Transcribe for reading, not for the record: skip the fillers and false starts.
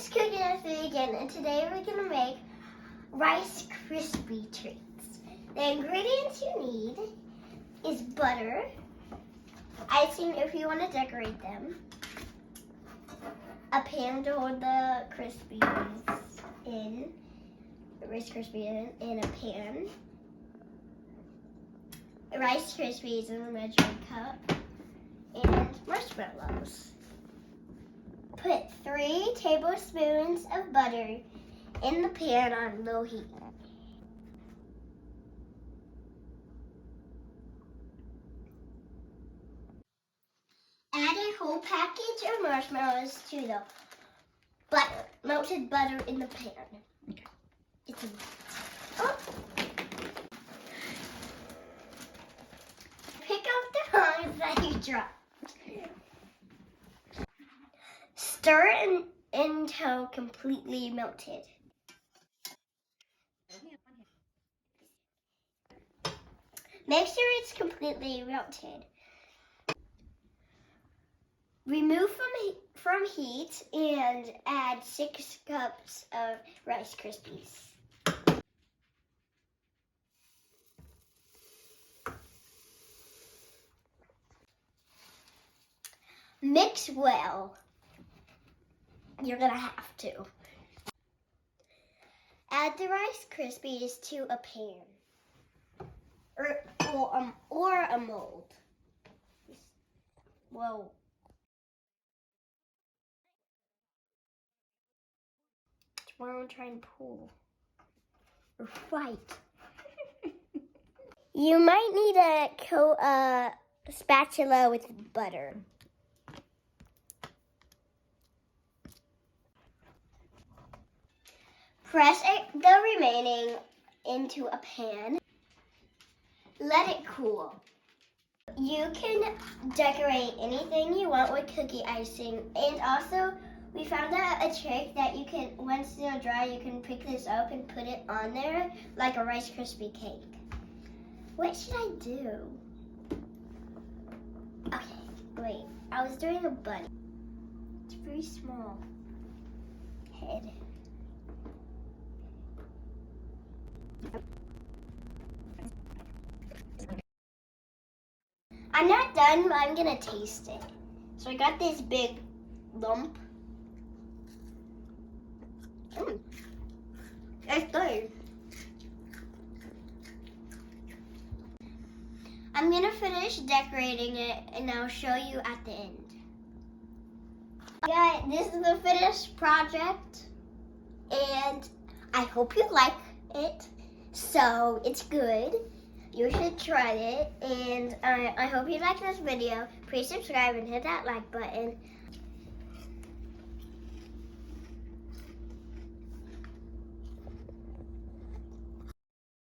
it's Cooking with Reegan, and today we're going to make Rice Krispy Treats. The ingredients you need is butter, icing if you want to decorate them, a pan to hold the Krispies in, Rice Krispies in a pan, Rice Krispies in a measuring cup, and marshmallows. Put 3 tablespoons of butter in the pan on low heat. Add a whole package of marshmallows to the butter, melted butter in the pan. Okay. It's a oh. Pick up the hunks that you dropped. Stir it until completely melted. Make sure it's completely melted. Remove from heat and add 6 cups of Rice Krispies. Mix well. You're gonna have to. Add the Rice Krispies to a pan or a mold. Well, why don't I try and pull or fight? You might need to coat a spatula with butter. Press the remaining into a pan. Let it cool. You can decorate anything you want with cookie icing. And also, we found out a trick that you can, once they're dry, you can pick this up and put it on there like a Rice Krispie cake. What should I do? Okay, wait. I was doing a bunny. It's very small. Head. I'm not done, but I'm gonna taste it. So I got this big lump. It's good. I'm gonna finish decorating it and I'll show you at the end. Guys, this is the finished project and I hope you like it. So it's good. You should try it, and I hope you like this video. Please subscribe and hit that like button.